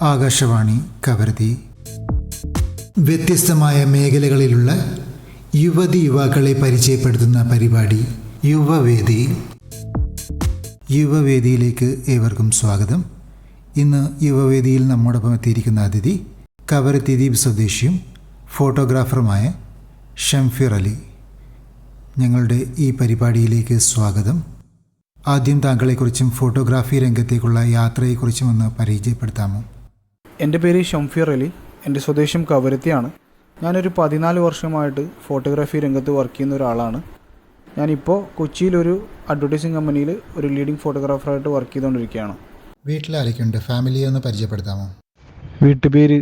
ആകാശവാണി കവരത്തി. വ്യത്യസ്തമായ മേഖലകളിലുള്ള യുവതിയുവാക്കളെ പരിചയപ്പെടുത്തുന്ന പരിപാടി യുവവേദി. യുവവേദിയിലേക്ക് ഏവർക്കും സ്വാഗതം. ഇന്ന് യുവവേദിയിൽ നമ്മോടൊപ്പം എത്തിയിരിക്കുന്ന അതിഥി കവരത്തി ദ്വീപ് സ്വദേശിയും ഫോട്ടോഗ്രാഫറുമായ ഷംഫീർ അലി. ഞങ്ങളുടെ ഈ പരിപാടിയിലേക്ക് സ്വാഗതം. ആദ്യം താങ്കളെക്കുറിച്ചും ഫോട്ടോഗ്രാഫി രംഗത്തേക്കുള്ള യാത്രയെക്കുറിച്ചും ഒന്ന് പരിചയപ്പെടുത്താമോ? എൻ്റെ പേര് ഷംഫീർ അലി. എൻ്റെ സ്വദേശം കവരത്തിയാണ്. ഞാനൊരു 14 വർഷമായിട്ട് ഫോട്ടോഗ്രാഫി രംഗത്ത് വർക്ക് ചെയ്യുന്ന ഒരാളാണ്. ഞാനിപ്പോൾ കൊച്ചിയിലൊരു അഡ്വർടൈസിങ് കമ്പനിയിൽ ഒരു ലീഡിംഗ് ഫോട്ടോഗ്രാഫറായിട്ട് വർക്ക് ചെയ്തുകൊണ്ടിരിക്കുകയാണ്. വീട്ടിലാരൊക്കെയുണ്ട്? ഫാമിലിയെ ഒന്ന് പരിചയപ്പെടുത്താമോ? വീട്ടുപേര്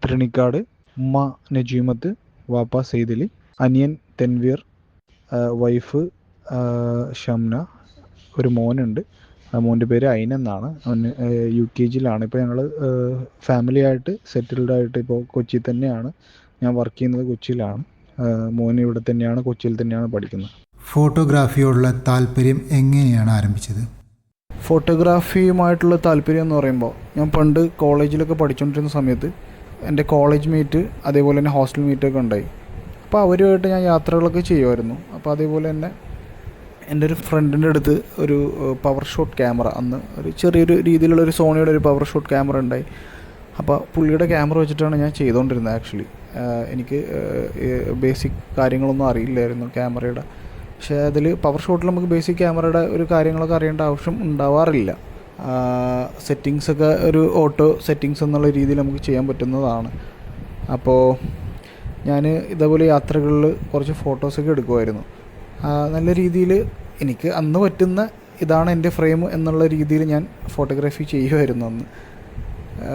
തൃണിക്കാട്, ഉമ്മ നജീമത്ത്, വാപ്പ സെയ്ദലി, അനിയൻ തെൻവീർ, വൈഫ് ഷംന, ഒരു മോനുണ്ട്. മോൻ്റെ പേര് ഐൻ എന്നാണ്. അവൻ UKGയിലാണ്. ഇപ്പോൾ ഞങ്ങൾ ഫാമിലിയായിട്ട് സെറ്റിൽഡായിട്ട് ഇപ്പോൾ കൊച്ചിയിൽ തന്നെയാണ്. ഞാൻ വർക്ക് ചെയ്യുന്നത് കൊച്ചിയിലാണ്. മോൻ ഇവിടെ തന്നെയാണ്, കൊച്ചിയിൽ തന്നെയാണ് പഠിക്കുന്നത്. ഫോട്ടോഗ്രാഫിയോടുള്ള താല്പര്യം എങ്ങനെയാണ് ആരംഭിച്ചത്? ഫോട്ടോഗ്രാഫിയുമായിട്ടുള്ള താല്പര്യം എന്ന് പറയുമ്പോൾ, ഞാൻ പണ്ട് കോളേജിലൊക്കെ പഠിച്ചുകൊണ്ടിരുന്ന സമയത്ത് എൻ്റെ കോളേജ് മീറ്റ് അതേപോലെ തന്നെ ഹോസ്റ്റൽ മീറ്റൊക്കെ ഉണ്ടായി. അപ്പോൾ അവരുമായിട്ട് ഞാൻ യാത്രകളൊക്കെ ചെയ്യുമായിരുന്നു. അപ്പോൾ അതേപോലെ തന്നെ എൻ്റെ ഒരു ഫ്രണ്ടിൻ്റെ അടുത്ത് ഒരു പവർ ഷോട്ട് ക്യാമറ, അന്ന് ഒരു ചെറിയൊരു രീതിയിലുള്ള ഒരു സോണിയുടെ ഒരു പവർ ഷോട്ട് ക്യാമറ ഉണ്ടായി. അപ്പോൾ പുള്ളിയുടെ ക്യാമറ വെച്ചിട്ടാണ് ഞാൻ ചെയ്തുകൊണ്ടിരുന്നത്. ആക്ച്വലി എനിക്ക് ബേസിക് കാര്യങ്ങളൊന്നും അറിയില്ലായിരുന്നു ക്യാമറയുടെ. പക്ഷേ അതിൽ പവർ ഷോട്ടിൽ നമുക്ക് ബേസിക് ക്യാമറയുടെ ഒരു കാര്യങ്ങളൊക്കെ അറിയേണ്ട ആവശ്യം ഉണ്ടാവാറില്ല. സെറ്റിങ്സൊക്കെ ഒരു ഓട്ടോ സെറ്റിങ്സ് എന്നുള്ള രീതിയിൽ നമുക്ക് ചെയ്യാൻ പറ്റുന്നതാണ്. അപ്പോൾ ഞാൻ ഇതേപോലെ യാത്രകളിൽ കുറച്ച് ഫോട്ടോസൊക്കെ എടുക്കുമായിരുന്നു. നല്ല രീതിയിൽ എനിക്ക് അന്ന് പറ്റുന്ന ഇതാണ് എൻ്റെ ഫ്രെയിം എന്നുള്ള രീതിയിൽ ഞാൻ ഫോട്ടോഗ്രാഫി ചെയ്യുമായിരുന്നു.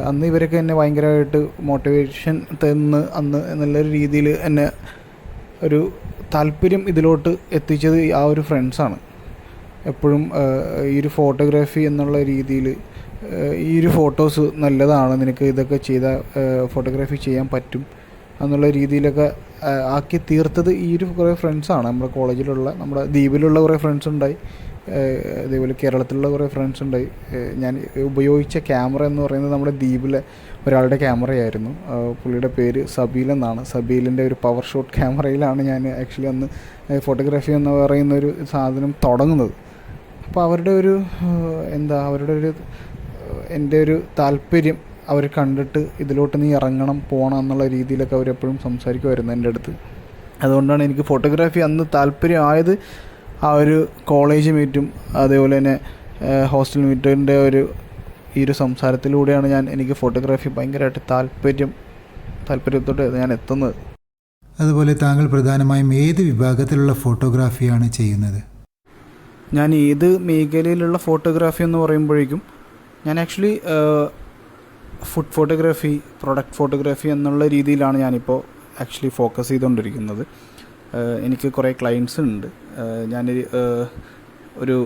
അന്ന് ഇവരൊക്കെ എന്നെ ഭയങ്കരമായിട്ട് മോട്ടിവേഷൻ തന്ന് അന്ന് നല്ലൊരു രീതിയിൽ എന്നെ ഒരു താല്പര്യം ഇതിലോട്ട് എത്തിച്ചത് ആ ഒരു ഫ്രണ്ട്സാണ്. എപ്പോഴും ഈ ഒരു ഫോട്ടോഗ്രാഫി എന്നുള്ള രീതിയിൽ ഈ ഒരു ഫോട്ടോസ് നല്ലതാണ്, നിനക്ക് ഇതൊക്കെ ചെയ്താൽ ഫോട്ടോഗ്രാഫി ചെയ്യാൻ പറ്റും എന്നുള്ള രീതിയിലൊക്കെ ആക്കി തീർത്തത് ഈ ഒരു കുറേ ഫ്രണ്ട്സാണ്. നമ്മുടെ കോളേജിലുള്ള, നമ്മുടെ ദ്വീപിലുള്ള കുറേ ഫ്രണ്ട്സ് ഉണ്ടായി, അതേപോലെ കേരളത്തിലുള്ള കുറേ ഫ്രണ്ട്സ് ഉണ്ടായി. ഞാൻ ഉപയോഗിച്ച ക്യാമറ എന്ന് പറയുന്നത് നമ്മുടെ ദ്വീപിലെ ഒരാളുടെ ക്യാമറയായിരുന്നു. പുള്ളിയുടെ പേര് സബീൽ എന്നാണ്. സബീലിൻ്റെ ഒരു പവർ ഷോട്ട് ക്യാമറയിലാണ് ഞാൻ ആക്ച്വലി അന്ന് ഫോട്ടോഗ്രാഫി എന്ന് പറയുന്ന ഒരു സാധനം തുടങ്ങുന്നത്. അപ്പോൾ അവരുടെ ഒരു അവരുടെ ഒരു എൻ്റെ ഒരു താല്പര്യം അവർ കണ്ടിട്ട് ഇതിലോട്ട് നീ ഇറങ്ങണം, പോകണം എന്നുള്ള രീതിയിലൊക്കെ അവരെപ്പോഴും സംസാരിക്കുമായിരുന്നു എൻ്റെ അടുത്ത്. അതുകൊണ്ടാണ് എനിക്ക് ഫോട്ടോഗ്രാഫി അന്ന് താല്പര്യമായത്. ആ ഒരു കോളേജ് മീറ്റും അതേപോലെ തന്നെ ഹോസ്റ്റൽ മീറ്റിൻ്റെ ഈ ഒരു സംസാരത്തിലൂടെയാണ് എനിക്ക് ഫോട്ടോഗ്രാഫി ഭയങ്കരമായിട്ട് താല്പര്യത്തോടെ ഞാൻ എത്തുന്നത്. അതുപോലെ താങ്കൾ പ്രധാനമായും ഏത് വിഭാഗത്തിലുള്ള ഫോട്ടോഗ്രാഫിയാണ് ചെയ്യുന്നത്? ഞാൻ ഏത് മേഖലയിലുള്ള ഫോട്ടോഗ്രാഫി എന്ന് പറയുമ്പോഴേക്കും ഞാൻ actually food photography, product photography എന്നുള്ള രീതിയിലാണ് ഞാനിപ്പോൾ ആക്ച്വലി ഫോക്കസ് ചെയ്തുകൊണ്ടിരിക്കുന്നത്. എനിക്ക് കുറേ ക്ലയൻസ് ഉണ്ട്. ഞാനൊരു ഒരു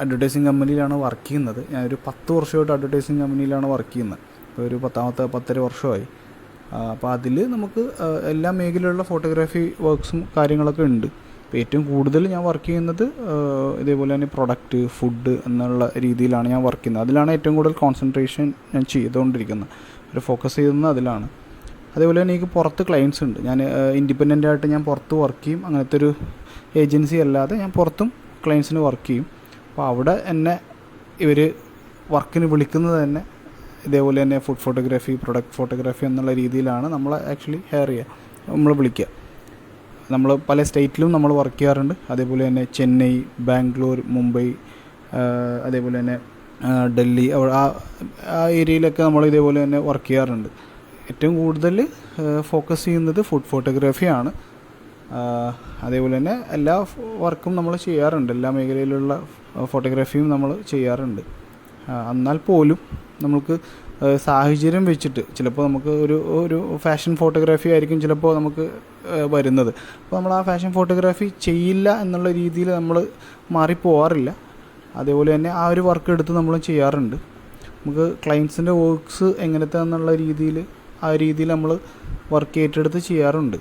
അഡ്വർടൈസിങ് കമ്പനിയിലാണ് വർക്ക് ചെയ്യുന്നത്. ഞാനൊരു 10 വർഷമായിട്ട് അഡ്വർടൈസിങ് കമ്പനിയിലാണ് വർക്ക് ചെയ്യുന്നത്. ഇപ്പോൾ ഒരു 10 വർഷമായി. അപ്പോൾ അതിൽ നമുക്ക് എല്ലാ മേഖലയിലുള്ള ഫോട്ടോഗ്രാഫി വർക്ക്സും കാര്യങ്ങളൊക്കെ ഉണ്ട്. ഇപ്പോൾ ഏറ്റവും കൂടുതൽ ഞാൻ വർക്ക് ചെയ്യുന്നത് ഇതേപോലെ തന്നെ പ്രൊഡക്റ്റ്, ഫുഡ് എന്നുള്ള രീതിയിലാണ് ഞാൻ വർക്ക് ചെയ്യുന്നത്. അതിലാണ് ഏറ്റവും കൂടുതൽ കോൺസെൻട്രേഷൻ ഞാൻ ചെയ്തുകൊണ്ടിരിക്കുന്നത്, ഒരു ഫോക്കസ് ചെയ്യുന്നത് അതിലാണ്. അതേപോലെ തന്നെ എനിക്ക് പുറത്ത് ക്ലയൻസ് ഉണ്ട്. ഞാൻ ഇൻഡിപെൻഡൻ്റായിട്ട് ഞാൻ പുറത്ത് വർക്ക് ചെയ്യും. അങ്ങനത്തെ ഒരു ഏജൻസി അല്ലാതെ ഞാൻ പുറത്തും ക്ലയൻസിന് വർക്ക് ചെയ്യും. അപ്പോൾ അവിടെ എന്നെ ഇവർ വർക്കിന് വിളിക്കുന്നത് തന്നെ ഇതേപോലെ തന്നെ ഫുഡ് ഫോട്ടോഗ്രാഫി, പ്രൊഡക്റ്റ് ഫോട്ടോഗ്രാഫി എന്നുള്ള രീതിയിലാണ് നമ്മൾ ആക്ച്വലി നമ്മൾ വിളിക്കുക. നമ്മൾ പല സ്റ്റേറ്റിലും നമ്മൾ വർക്ക് ചെയ്യാറുണ്ട്. അതേപോലെ തന്നെ ചെന്നൈ, ബാംഗ്ലൂർ, മുംബൈ, അതേപോലെ തന്നെ ഡൽഹി, ആ ഏരിയയിലൊക്കെ നമ്മൾ ഇതേപോലെ തന്നെ വർക്ക് ചെയ്യാറുണ്ട്. ഏറ്റവും കൂടുതൽ ഫോക്കസ് ചെയ്യുന്നത് ഫുഡ് ഫോട്ടോഗ്രാഫിയാണ്. അതേപോലെ തന്നെ എല്ലാ വർക്കും നമ്മൾ ചെയ്യാറുണ്ട്, എല്ലാ മേഖലയിലുള്ള ഫോട്ടോഗ്രാഫിയും നമ്മൾ ചെയ്യാറുണ്ട്. എന്നാൽ പോലും നമുക്ക് സാഹചര്യം വെച്ചിട്ട് ചിലപ്പോൾ നമുക്ക് ഒരു ഫാഷൻ ഫോട്ടോഗ്രാഫി ആയിരിക്കും ചിലപ്പോൾ നമുക്ക് വരുന്നത്. അപ്പോൾ നമ്മൾ ആ ഫാഷൻ ഫോട്ടോഗ്രാഫി ചെയ്യില്ല എന്നുള്ള രീതിയിൽ നമ്മൾ മാറിപ്പോവാറില്ല. അതേപോലെ തന്നെ ആ ഒരു വർക്ക് എടുത്ത് നമ്മൾ ചെയ്യാറുണ്ട്. നമുക്ക് ക്ലയൻസിൻ്റെ വർക്ക്സ് എങ്ങനത്തെ എന്നുള്ള രീതിയിൽ ആ രീതിയിൽ നമ്മൾ വർക്ക് ഏറ്റെടുത്ത് ചെയ്യാറുണ്ട്.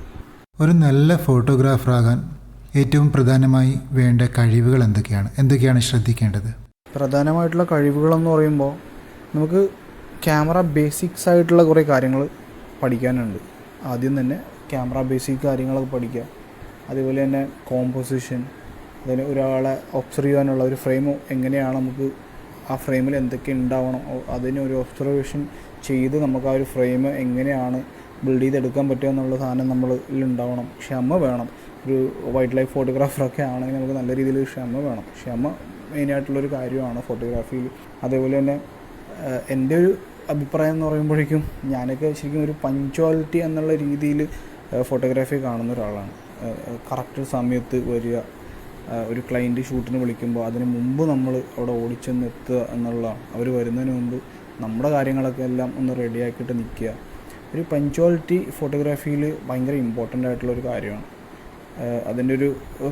ഒരു നല്ല ഫോട്ടോഗ്രാഫറാകാൻ ഏറ്റവും പ്രധാനമായി വേണ്ട കഴിവുകൾ എന്തൊക്കെയാണ് ശ്രദ്ധിക്കേണ്ടത്? പ്രധാനമായിട്ടുള്ള കഴിവുകളെന്ന് പറയുമ്പോൾ നമുക്ക് ക്യാമറ ബേസിക്സ് ആയിട്ടുള്ള കുറേ കാര്യങ്ങൾ പഠിക്കാനുണ്ട്. ആദ്യം തന്നെ ക്യാമറ ബേസിക് കാര്യങ്ങളൊക്കെ പഠിക്കുക. അതുപോലെ തന്നെ കോമ്പോസിഷൻ, അതിന് ഒരാളെ ഒബ്സർവ് ചെയ്യാനുള്ള ഒരു ഫ്രെയിം എങ്ങനെയാണ്, നമുക്ക് ആ ഫ്രെയിമിൽ എന്തൊക്കെ ഉണ്ടാവണം, അതിനൊരു ഒബ്സർവേഷൻ ചെയ്ത് നമുക്ക് ആ ഒരു ഫ്രെയിം എങ്ങനെയാണ് ബിൽഡ് ചെയ്തെടുക്കാൻ പറ്റുക എന്നുള്ള സാധനം നമ്മളിൽ ഉണ്ടാവണം. ക്ഷമ വേണം. ഒരു വൈൽഡ് ലൈഫ് ഫോട്ടോഗ്രാഫറൊക്കെ ആണെങ്കിൽ നമുക്ക് നല്ല രീതിയിൽ ക്ഷമ വേണം. ക്ഷമ മെയിനായിട്ടുള്ളൊരു കാര്യമാണ് ഫോട്ടോഗ്രാഫിയിൽ. അതേപോലെ തന്നെ എൻ്റെ ഒരു അഭിപ്രായം എന്ന് പറയുമ്പോഴേക്കും ഞാനൊക്കെ ശരിക്കും ഒരു പഞ്ച്വാലിറ്റി എന്നുള്ള രീതിയിൽ ഫോട്ടോഗ്രാഫി കാണുന്ന ഒരാളാണ്. കറക്റ്റ് സമയത്ത് വരിക, ഒരു ക്ലയൻറ്റ് ഷൂട്ടിന് വിളിക്കുമ്പോൾ അതിന് മുമ്പ് നമ്മൾ അവിടെ ഓടിച്ചെന്ന് എത്തുക എന്നുള്ളതാണ്. അവർ വരുന്നതിന് മുമ്പ് നമ്മുടെ കാര്യങ്ങളൊക്കെ എല്ലാം ഒന്ന് റെഡിയാക്കിയിട്ട് നിൽക്കുക. ഒരു പഞ്ച്വാലിറ്റി ഫോട്ടോഗ്രാഫിയിൽ ഭയങ്കര ഇമ്പോർട്ടൻ്റ് ആയിട്ടുള്ളൊരു കാര്യമാണ്. അതിൻ്റെ ഒരു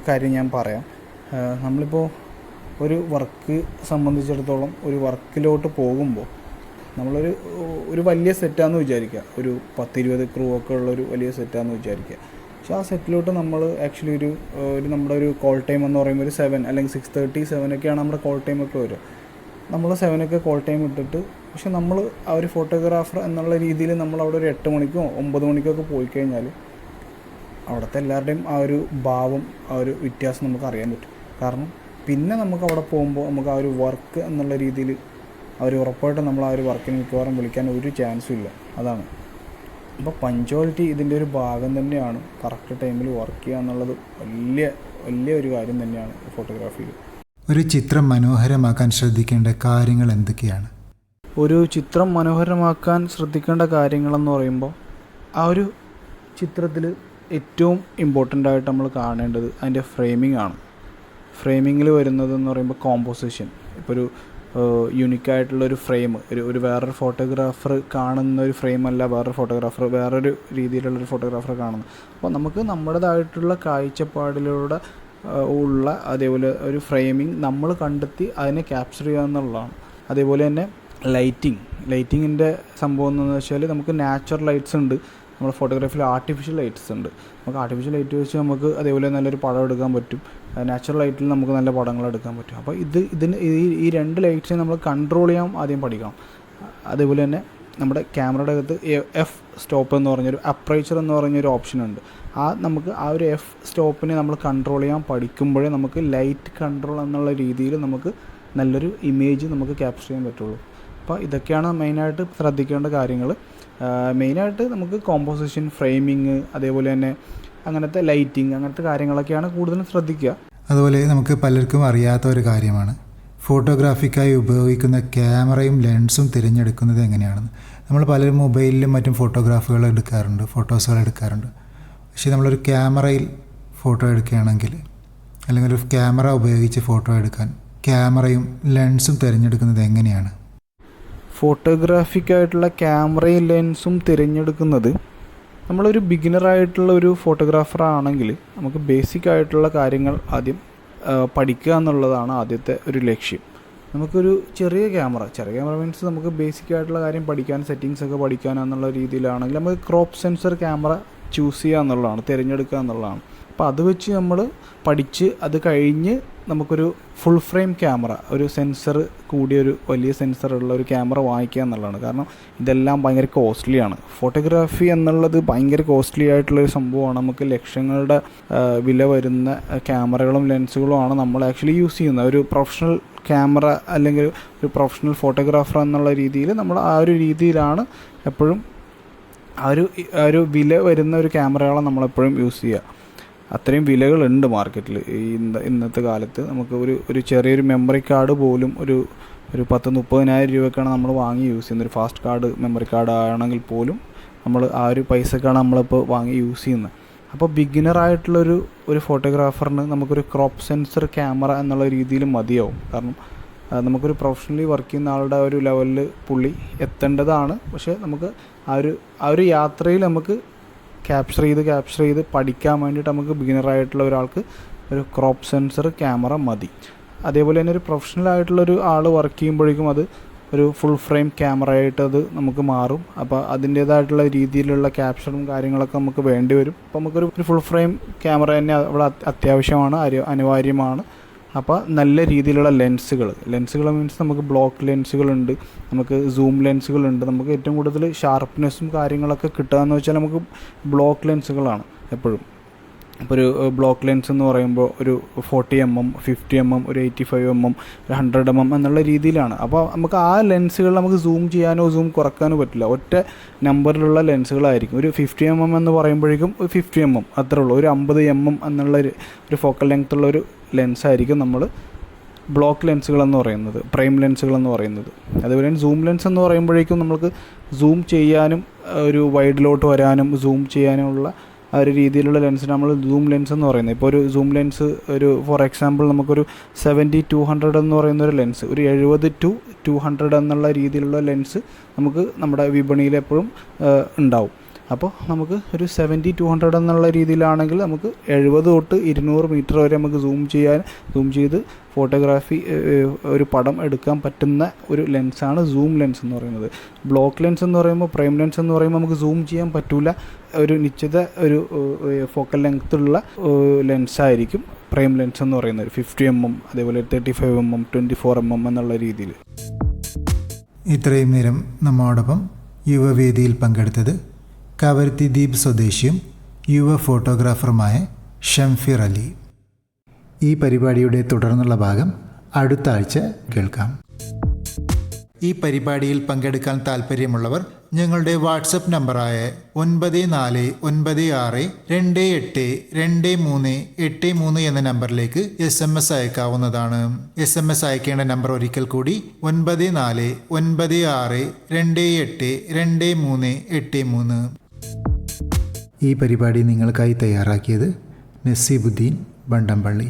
കാര്യം ഞാൻ പറയാം. നമ്മളിപ്പോൾ ഒരു വർക്ക് സംബന്ധിച്ചിടത്തോളം ഒരു വർക്കിലോട്ട് പോകുമ്പോൾ നമ്മളൊരു വലിയ സെറ്റാണെന്ന് വിചാരിക്കുക, ഒരു 10-20 ക്രൂ ഒക്കെ ഉള്ളൊരു വലിയ സെറ്റാണെന്ന് വിചാരിക്കുക. പക്ഷേ ആ സെറ്റിലോട്ട് നമ്മൾ ആക്ച്വലി ഒരു നമ്മുടെ ഒരു കോൾ ടൈം എന്ന് പറയുമ്പോൾ ഒരു 7 അല്ലെങ്കിൽ 6:30, 7 നമ്മുടെ കോൾ ടൈമൊക്കെ വരും. നമ്മൾ 7 കോൾ ടൈം ഇട്ടിട്ട്, പക്ഷെ നമ്മൾ ആ ഒരു ഫോട്ടോഗ്രാഫർ എന്നുള്ള രീതിയിൽ നമ്മൾ അവിടെ ഒരു 8 മണിക്കോ 9 മണിക്കോ ഒക്കെ പോയി കഴിഞ്ഞാൽ അവിടുത്തെ എല്ലാവരുടെയും ആ ഒരു ഭാവം, ആ ഒരു വ്യത്യാസം നമുക്ക് അറിയാൻ പറ്റും. കാരണം പിന്നെ നമുക്ക് അവിടെ പോകുമ്പോൾ നമുക്ക് ആ ഒരു വർക്ക് എന്നുള്ള രീതിയിൽ അവർ ഉറപ്പായിട്ടും നമ്മൾ ആ ഒരു വർക്കിന് മിക്കവാറും വിളിക്കാൻ ഒരു ചാൻസും ഇല്ല. അതാണ്. അപ്പോൾ പഞ്ച്വാലിറ്റി ഇതിൻ്റെ ഒരു ഭാഗം തന്നെയാണ്. കറക്റ്റ് ടൈമിൽ വർക്ക് ചെയ്യുക എന്നുള്ളത് വലിയ ഒരു കാര്യം തന്നെയാണ് ഫോട്ടോഗ്രാഫിയിൽ. ഒരു ചിത്രം മനോഹരമാക്കാൻ ശ്രദ്ധിക്കേണ്ട കാര്യങ്ങൾ എന്തൊക്കെയാണ്? ഒരു ചിത്രം മനോഹരമാക്കാൻ ശ്രദ്ധിക്കേണ്ട കാര്യങ്ങളെന്ന് പറയുമ്പോൾ ആ ഒരു ചിത്രത്തിൽ ഏറ്റവും ഇമ്പോർട്ടൻ്റ് ആയിട്ട് നമ്മൾ കാണേണ്ടത് അതിൻ്റെ ഫ്രെയിമിംഗ് ആണ്. ഫ്രെയിമിങ്ങിൽ വരുന്നതെന്ന് പറയുമ്പോൾ കോമ്പോസിഷൻ. ഇപ്പോൾ ഒരു യുണീക്കായിട്ടുള്ളൊരു ഫ്രെയിം ഒരു വേറൊരു ഫോട്ടോഗ്രാഫർ കാണുന്ന ഒരു ഫ്രെയിമല്ല വേറൊരു രീതിയിലുള്ളൊരു ഫോട്ടോഗ്രാഫർ കാണുന്നത്. അപ്പോൾ നമുക്ക് നമ്മുടേതായിട്ടുള്ള കാഴ്ചപ്പാടിലൂടെ ഉള്ള അതേപോലെ ഒരു ഫ്രെയിമിങ് നമ്മൾ കണ്ടെത്തി അതിനെ ക്യാപ്ചർ ചെയ്യുക എന്നുള്ളതാണ്. അതേപോലെ തന്നെ ലൈറ്റിങ്ങിൻ്റെ സംഭവം എന്ന് വെച്ചാൽ നമുക്ക് നാച്ചുറൽ ലൈറ്റ്സ് ഉണ്ട്, നമ്മുടെ ഫോട്ടോഗ്രാഫിയിൽ ആർട്ടിഫിഷ്യൽ ലൈറ്റ്സ് ഉണ്ട്. നമുക്ക് ആർട്ടിഫിഷ്യൽ ലൈറ്റ് വെച്ച് നമുക്ക് അതേപോലെ നല്ലൊരു പടം എടുക്കാൻ പറ്റും. നാച്ചുറൽ ലൈറ്റിൽ നമുക്ക് നല്ല പടങ്ങൾ എടുക്കാൻ പറ്റും. അപ്പോൾ ഇതിന് ഈ 2 ലൈറ്റ്സിനെ നമ്മൾ കൺട്രോൾ ചെയ്യാൻ ആദ്യം പഠിക്കണം. അതേപോലെ തന്നെ നമ്മുടെ ക്യാമറയുടെ അകത്ത് എഫ് സ്റ്റോപ്പ് എന്ന് പറഞ്ഞൊരു അപ്രൈച്ചർ എന്ന് പറഞ്ഞൊരു ഓപ്ഷൻ ഉണ്ട്. നമുക്ക് ആ ഒരു എഫ് സ്റ്റോപ്പിനെ നമ്മൾ കൺട്രോൾ ചെയ്യാൻ പഠിക്കുമ്പോഴേ നമുക്ക് ലൈറ്റ് കൺട്രോൾ എന്നുള്ള രീതിയിൽ നമുക്ക് നല്ലൊരു ഇമേജ് നമുക്ക് ക്യാപ്ചർ ചെയ്യാൻ പറ്റുള്ളൂ. അപ്പോൾ ഇതൊക്കെയാണ് മെയിനായിട്ട് ശ്രദ്ധിക്കേണ്ട കാര്യങ്ങൾ. മെയിനായിട്ട് നമുക്ക് കോമ്പോസിഷൻ, ഫ്രെയിമിങ്, അതേപോലെ തന്നെ അങ്ങനത്തെ ലൈറ്റിങ്, അങ്ങനത്തെ കാര്യങ്ങളൊക്കെയാണ് കൂടുതലും ശ്രദ്ധിക്കുക. അതുപോലെ നമുക്ക് പലർക്കും അറിയാത്ത ഒരു കാര്യമാണ് ഫോട്ടോഗ്രാഫിക്കായി ഉപയോഗിക്കുന്ന ക്യാമറയും ലെൻസും തിരഞ്ഞെടുക്കുന്നത് എങ്ങനെയാണെന്ന്. നമ്മൾ പലരും മൊബൈലിലും മറ്റും ഫോട്ടോസുകൾ എടുക്കാറുണ്ട്. പക്ഷേ നമ്മളൊരു ക്യാമറയിൽ ഫോട്ടോ എടുക്കുകയാണെങ്കിൽ, അല്ലെങ്കിൽ ഒരു ക്യാമറ ഉപയോഗിച്ച് ഫോട്ടോ എടുക്കാൻ ക്യാമറയും ലെൻസും തിരഞ്ഞെടുക്കുന്നത് എങ്ങനെയാണ്? ഫോട്ടോഗ്രാഫിക്കായിട്ടുള്ള ക്യാമറയും ലെൻസും തിരഞ്ഞെടുക്കുന്നത്, നമ്മളൊരു ബിഗിനറായിട്ടുള്ള ഒരു ഫോട്ടോഗ്രാഫർ ആണെങ്കിൽ നമുക്ക് ബേസിക് ആയിട്ടുള്ള കാര്യങ്ങൾ ആദ്യം പഠിക്കുക എന്നുള്ളതാണ് ആദ്യത്തെ ഒരു ലക്ഷ്യം. നമുക്കൊരു ചെറിയ ക്യാമറ മീൻസ് നമുക്ക് ബേസിക് ആയിട്ടുള്ള കാര്യം പഠിക്കാൻ, സെറ്റിങ്സ് ഒക്കെ പഠിക്കാൻ എന്നുള്ള രീതിയിലാണെങ്കിൽ നമുക്ക് ക്രോപ്പ് സെൻസർ ക്യാമറ ചൂസ് ചെയ്യുക എന്നുള്ളതാണ്, തിരഞ്ഞെടുക്കുക എന്നുള്ളതാണ്. അപ്പോൾ അത് വെച്ച് നമ്മൾ പഠിച്ച് അത് കഴിഞ്ഞ് നമുക്കൊരു ഫുൾ ഫ്രെയിം ക്യാമറ, ഒരു സെൻസർ കൂടിയൊരു വലിയ സെൻസറുള്ള ഒരു ക്യാമറ വാങ്ങിക്കുക എന്നുള്ളതാണ്. കാരണം ഇതെല്ലാം ഭയങ്കര കോസ്റ്റ്ലിയാണ്. ഫോട്ടോഗ്രാഫി എന്നുള്ളത് ഭയങ്കര കോസ്റ്റ്ലി ആയിട്ടുള്ളൊരു സംഭവമാണ്. നമുക്ക് ലക്ഷങ്ങളുടെ വില വരുന്ന ക്യാമറകളും ലെൻസുകളുമാണ് നമ്മൾ ആക്ച്വലി യൂസ് ചെയ്യുന്നത്. ഒരു പ്രൊഫഷണൽ ക്യാമറ അല്ലെങ്കിൽ ഒരു പ്രൊഫഷണൽ ഫോട്ടോഗ്രാഫർ എന്നുള്ള രീതിയിൽ നമ്മൾ ആ ഒരു രീതിയിലാണ് എപ്പോഴും ആ ഒരു വില വരുന്ന ഒരു ക്യാമറകളെ നമ്മളെപ്പോഴും യൂസ് ചെയ്യുക. അത്രയും വിലകളുണ്ട് മാർക്കറ്റിൽ ഇന്നത്തെ കാലത്ത്. നമുക്ക് ഒരു ചെറിയൊരു മെമ്മറി കാർഡ് പോലും ഒരു 10-30,000 രൂപയ്ക്കാണ് നമ്മൾ വാങ്ങി യൂസ് ചെയ്യുന്നത്. ഒരു ഫാസ്റ്റ് കാർഡ് മെമ്മറി കാർഡ് ആണെങ്കിൽ പോലും നമ്മൾ ആ ഒരു പൈസക്കാണ് നമ്മളിപ്പോൾ വാങ്ങി യൂസ് ചെയ്യുന്നത്. അപ്പോൾ ബിഗിനറായിട്ടുള്ളൊരു ഫോട്ടോഗ്രാഫറിന് നമുക്കൊരു ക്രോപ്പ് സെൻസർ ക്യാമറ എന്നുള്ള രീതിയിൽ മതിയാവും. കാരണം നമുക്കൊരു പ്രൊഫഷണലി വർക്ക് ചെയ്യുന്ന ആളുടെ ഒരു ലെവലിൽ പുള്ളി എത്തേണ്ടതാണ്. പക്ഷേ നമുക്ക് ആ ഒരു യാത്രയിൽ നമുക്ക് ക്യാപ്ചർ ചെയ്ത് പഠിക്കാൻ വേണ്ടിയിട്ട് നമുക്ക് ബിഗിനറായിട്ടുള്ള ഒരാൾക്ക് ഒരു ക്രോപ്പ് സെൻസർ ക്യാമറ മതി. അതേപോലെ തന്നെ ഒരു പ്രൊഫഷണൽ ആയിട്ടുള്ളൊരു ആൾ വർക്ക് ചെയ്യുമ്പോഴേക്കും അത് ഒരു ഫുൾ ഫ്രെയിം ക്യാമറ ആയിട്ട് അത് നമുക്ക് മാറും. അപ്പോൾ അതിൻ്റേതായിട്ടുള്ള രീതിയിലുള്ള ക്യാപ്ചറും കാര്യങ്ങളൊക്കെ നമുക്ക് വേണ്ടി വരും. അപ്പോൾ നമുക്കൊരു ഫുൾ ഫ്രെയിം ക്യാമറ തന്നെ അവിടെ അത്യാവശ്യമാണ്, അനിവാര്യമാണ്. അപ്പോൾ നല്ല രീതിയിലുള്ള ലെൻസുകൾ മീൻസ് നമുക്ക് ബ്ലോക്ക് ലെൻസുകളുണ്ട്, നമുക്ക് സൂം ലെൻസുകളുണ്ട്. നമുക്ക് ഏറ്റവും കൂടുതൽ ഷാർപ്നെസ്സും കാര്യങ്ങളൊക്കെ കിട്ടുകയെന്ന് വെച്ചാൽ നമുക്ക് ബ്ലോക്ക് ലെൻസുകളാണ് എപ്പോഴും. ഇപ്പോൾ ഒരു ബ്ലോക്ക് ലെൻസ് എന്ന് പറയുമ്പോൾ ഒരു 40mm, 50mm, ഒരു 85mm, ഒരു 100mm എന്നുള്ള രീതിയിലാണ്. അപ്പോൾ നമുക്ക് ആ ലെൻസുകൾ നമുക്ക് സൂം ചെയ്യാനോ സൂം കുറയ്ക്കാനോ പറ്റില്ല. ഒറ്റ നമ്പറിലുള്ള ലെൻസുകളായിരിക്കും. ഒരു 50mm എന്ന് പറയുമ്പോഴേക്കും ഒരു 50mm അത്രേ ഉള്ളൂ. ഒരു 50mm എന്നുള്ള ഒരു ഫോക്കൽ ലെങ്ത് ഉള്ള ഒരു ലെൻസായിരിക്കും നമ്മൾ ബ്ലോക്ക് ലെൻസുകളെന്ന് പറയുന്നത്, പ്രൈം ലെൻസുകളെന്ന് പറയുന്നത്. അതുപോലെ തന്നെ സൂം ലെൻസ് എന്ന് പറയുമ്പോഴേക്കും നമുക്ക് സൂം ചെയ്യാനും ഒരു വൈഡിലോട്ട് വരാനും സൂം ചെയ്യാനുമുള്ള ആ ഒരു രീതിയിലുള്ള ലെൻസിന് നമ്മൾ സൂം ലെൻസ് എന്ന് പറയുന്നത്. ഇപ്പോൾ ഒരു സൂം ലെൻസ് ഒരു ഫോർ എക്സാമ്പിൾ നമുക്കൊരു 70-200 എന്ന് പറയുന്ന ഒരു ലെൻസ്, ഒരു 70-200 എന്നുള്ള രീതിയിലുള്ള ലെൻസ് നമുക്ക് നമ്മുടെ വിപണിയിൽ എപ്പോഴും ഉണ്ടാവും. അപ്പോൾ നമുക്ക് ഒരു 70-200 എന്നുള്ള രീതിയിലാണെങ്കിൽ നമുക്ക് 70 തൊട്ട് 200 മീറ്റർ വരെ നമുക്ക് സൂം ചെയ്ത് ഫോട്ടോഗ്രാഫി ഒരു പടം എടുക്കാൻ പറ്റുന്ന ഒരു ലെൻസാണ് സൂം ലെൻസ് എന്ന് പറയുന്നത്. ബ്ലോക്ക് ലെൻസ് എന്ന് പറയുമ്പോൾ, പ്രൈം ലെൻസ് എന്ന് പറയുമ്പോൾ നമുക്ക് സൂം ചെയ്യാൻ പറ്റില്ല. ഒരു നിശ്ചിത ഒരു ഫോക്കൽ ലെങ്ത്തുള്ള ലെൻസായിരിക്കും പ്രൈം ലെൻസ് എന്ന് പറയുന്നത്. 50mm, അതേപോലെ 35mm, 24mm എന്നുള്ള രീതിയിൽ. ഇത്രയും നേരം നമ്മോടൊപ്പം യുവവേദിയിൽ പങ്കെടുത്തത് കവരത്തി ദ്വീപ് സ്വദേശിയും യുവ ഫോട്ടോഗ്രാഫറുമായ ഷംഫിർ അലി. ഈ പരിപാടിയുടെ തുടർന്നുള്ള ഭാഗം അടുത്ത ആഴ്ച കേൾക്കാം. ഈ പരിപാടിയിൽ പങ്കെടുക്കാൻ താൽപ്പര്യമുള്ളവർ ഞങ്ങളുടെ വാട്സപ്പ് നമ്പറായ 9496282383 എന്ന നമ്പറിലേക്ക് SMS അയക്കാവുന്നതാണ്. SMS അയക്കേണ്ട നമ്പർ ഒരിക്കൽ കൂടി 9496282383. ഈ പരിപാടി നിങ്ങൾക്കായി തയ്യാറാക്കിയത് നസീബുദ്ദീൻ ബണ്ടംപള്ളി.